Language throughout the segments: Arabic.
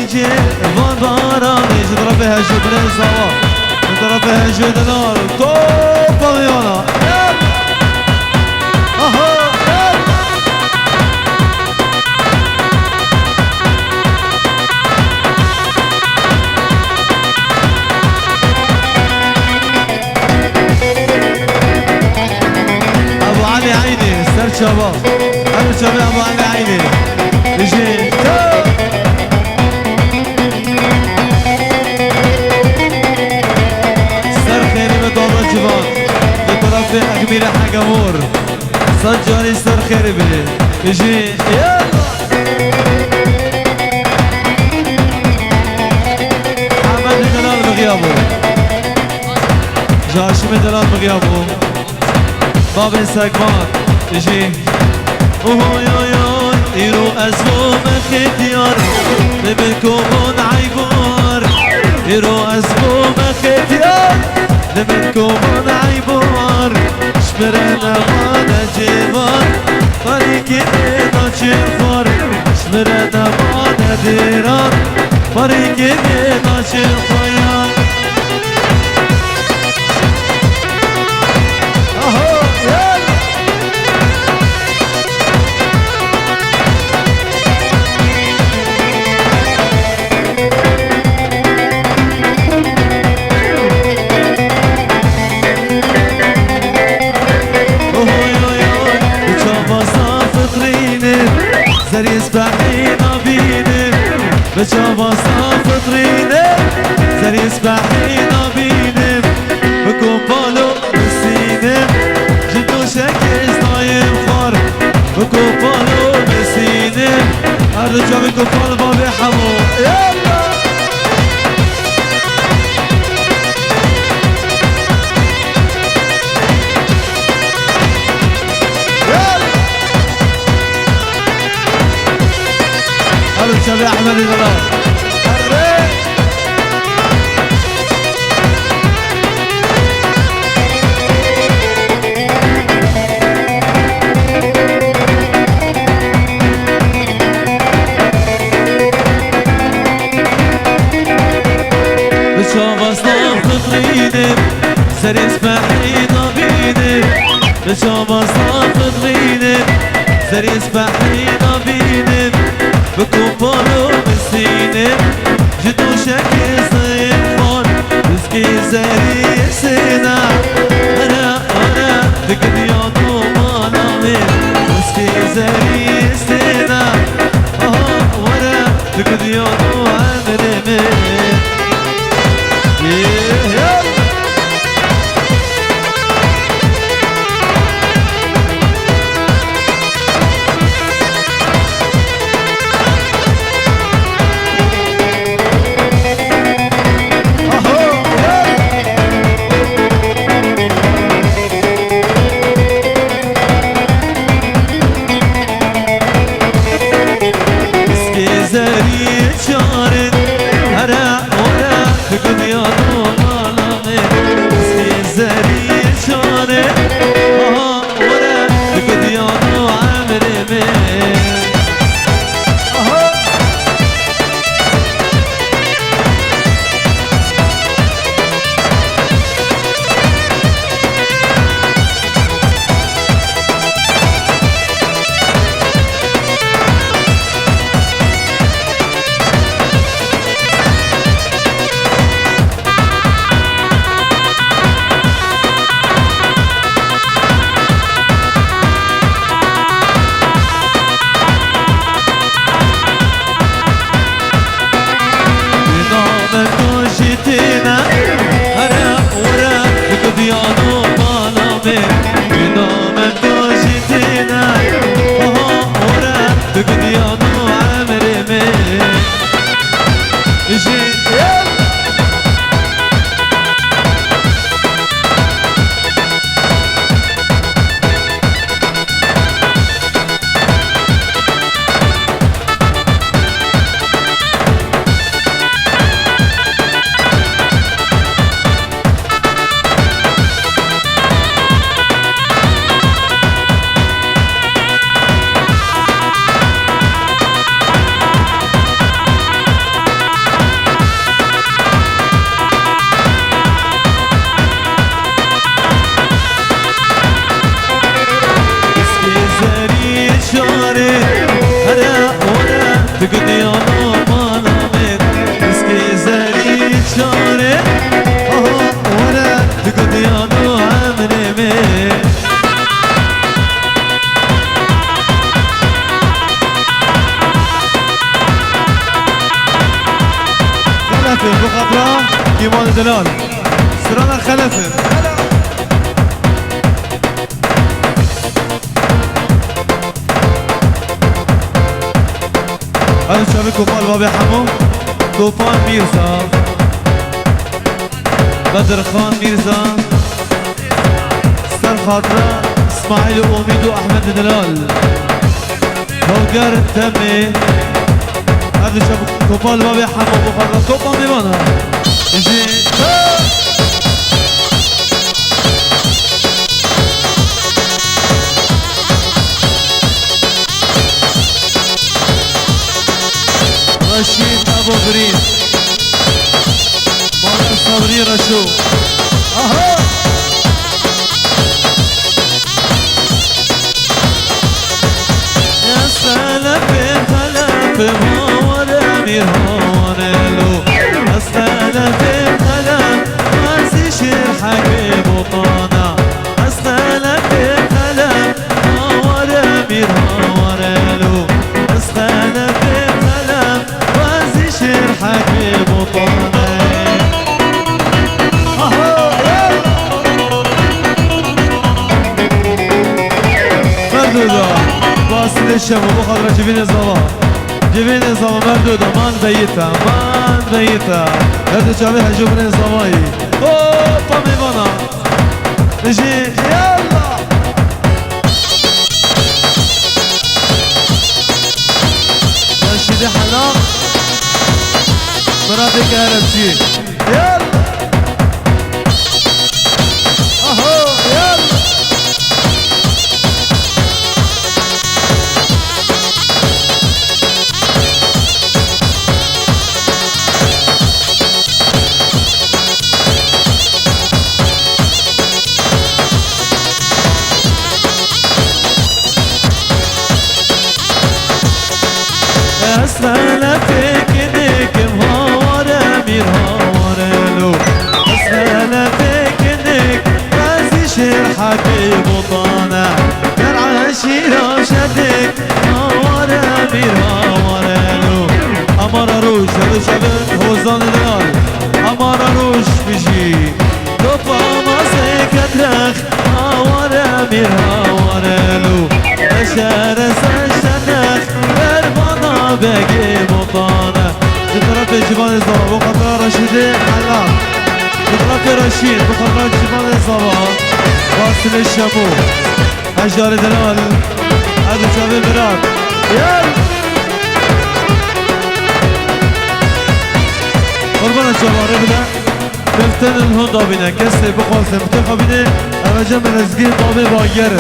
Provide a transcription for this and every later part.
يجي باراني جدر بها جبريل صوا جدر بها جدنار توب ضيانا ابو علي عيني استر شباب ابو شباب ابو علي عيني يجي في أكبر حقمور صجاني صار خير بلي يجي يلا حمد دلال بغيابه جاشم دلال بغيابه باب السقمان يجي اوه يا يا يرو أزمو مختيار لمنكم عيبور يرو أزمو مختيار لمنكم عيبور شمرنا مانا جيبار فريقي دينا شنفار شمرنا مانا ديران فريقي دينا شنفايان اهو يلا زر يسبحينا بيني بشوف صاف طريني زر يسبحينا بيني بكوبالو مسيني جدو شكل صايم خار بكوبالو مسيني الرجال بكوبال بابي حمو يلا شباب احمد الغلاب بشوف اصناف تطريني سر يسبحينا بيني بشوف اصناف تطريني سر يسبحينا بيني بكوبالو مسيني جدو شكل صيفان رزقي زري سينا انا بقديانو ما نامين رزقي زري سينا وانا بقديانو عمري من مانامت اسكي زاري شاري ولا تقضيانو عمري مي خلفي بخطرة كيمان دلال سرانا خلفي هذا شباب كوفان بابي حمو كوفان ميرزا بدر خان ميرزا ستار خاطرة اسماعيل واميد واحمد دلال هوجر تمي هذا شباب كوفان بابي حمو بخطرة كوفان ميمانا يجي رشيد ابو بريد مال صبري رشو اها يا سلام بخلاف هون امير هون له يا سلام بخلاف ما سيشير حكي بطانا يا سلام بخلاف هون امير هون له يا سلام شير حكي بطاني مردودا باسل الشم وبخضرة جبين الزوا جبين الزوا مردودا ما نبيتها ما نبيتها هذا شابيها جبين الزواي اوه طمي بنا نجي يلا رشيدي حلاق مراتي كهربتي يلا اهو يلا اسفل فيك ديك مهور امير هور له اسفل فيك ديك راسي شير حكي بطانه كرعشي راشدك هور امير هور له امر روش هذا شبن هوزان دلال امر روش بيجي طفا ما سيكترخ هور امير هور له اشار سشنخ باقي بطانة بطرف جبال الصبا وقطار رشيدي حلال بطرف رشيد بطرف جبال الصبا واصل الشمو هجار دلال هذا شاب البراد يلا قربان الشباب ربنا بفتن الهندا بنا كسر بخوص متخى بنا اما جمع نزقين طابي باقر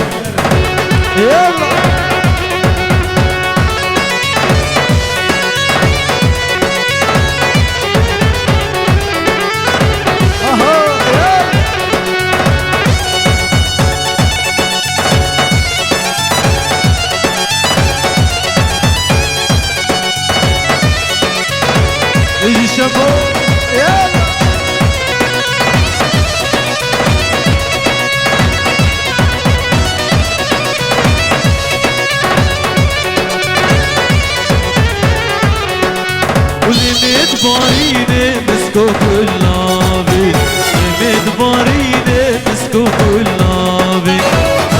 يلا يجي شابو يلا واللي متباريني مسكو كلابي اللي متباريني مسكو كلابي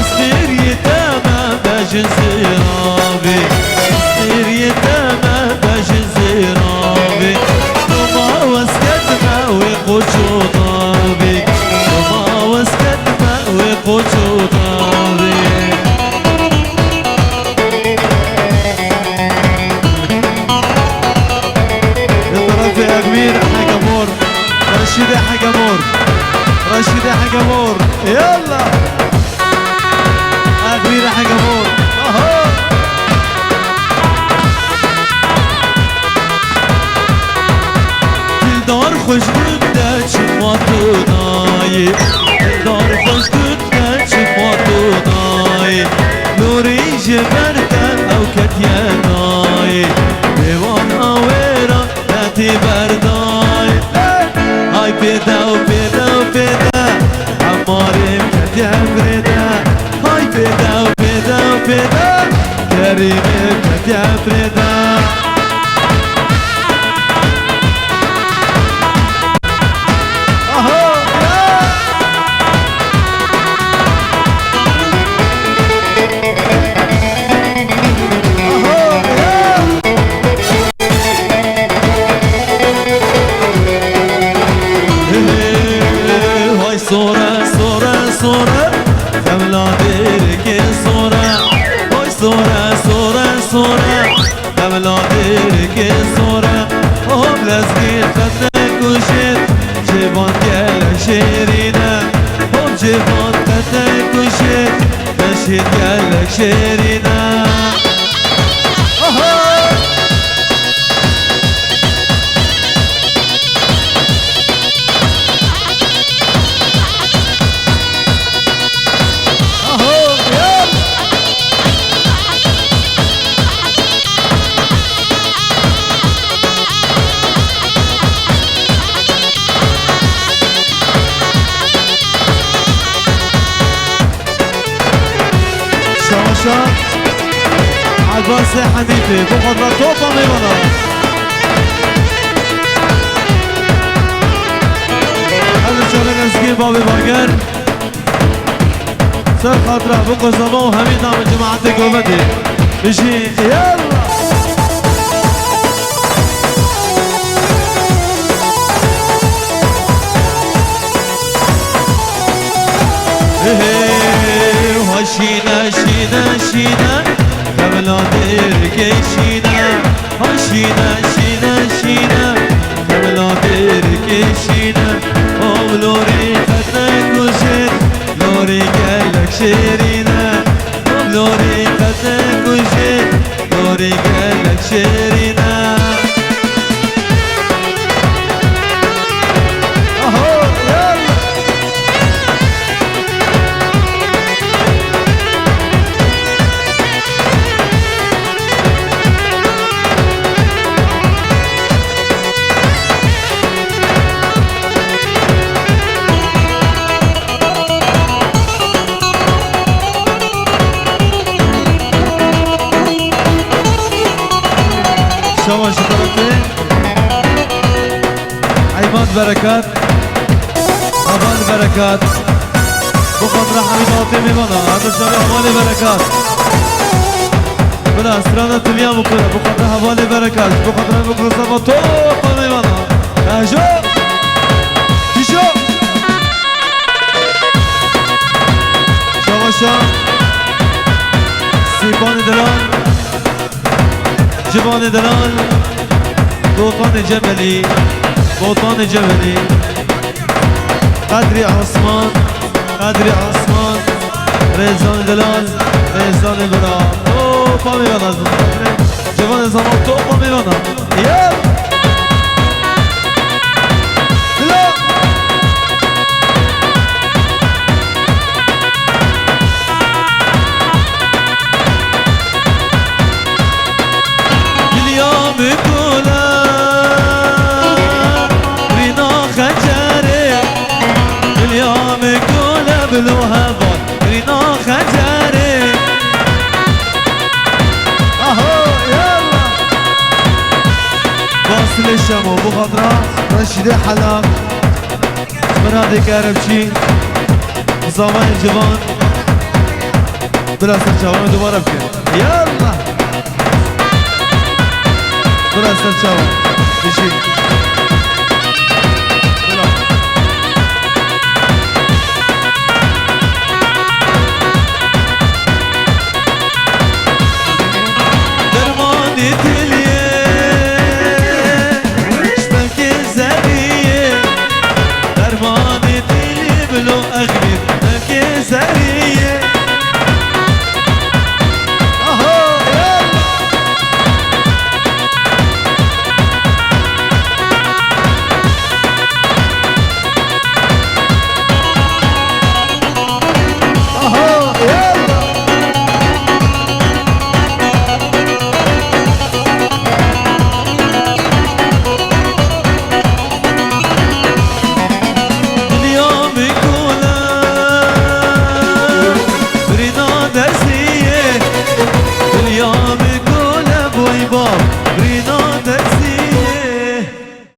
أصبر يتامى باجن زرابي أصبر يتامى باجن زرابي وما وسكت ماوي قوشو طابي وما وسكت ماوي قوشو طابي يا كبير حاجة مور رشيدة حاجة مور رشيدة حاجة مور يلا يا كبير حاجة مور اهو دار خوش بوده چشماتو نایی دار خوش بوده چشماتو نایی نوری جبرتن او کتیه نایی دیوان آوه كريم كتيا فريدا جبان قدك وشيت مشيت قالك شيرينا عباس حنيفي بخضرة توفى ميمونة هذا شغلنا نسقي بابي باقر سر خاطرة بقو زمان وهمين نعم جماعتي قومتي بشي يلا شينا شينا شينا قبل ديرك شينا شينا شينا شينا قبل ديرك شينا لوري خدك وشيت لوري قالك شيرينا لوري خدك وشيت لوري قالك شيرينا شما شطرتي عماد بركات عماد بركات بخاطر حبيباتي ميمانا هذا الشباب حوالي بركات بلا استرانة اليوم وكذا بخاطر حوالي بركات بخاطر المكرسة توقع ميمانا اهجو كيشو شما شا سيباني دلال جبال دلال بوطان جبلي بوطان جبلي قدري عثمان قدري عثمان ريزان دلال ريزان برا اوه پامی بنا جوان زمان تو پامی بنا یه بلوها بون رينا خجري اهو يلا واصل الشمو بخضرة رشيد حلاق مرادي كاربشي زمان الجبان بلا سرچاوان دوباره بكن يلا بلا سرچاوان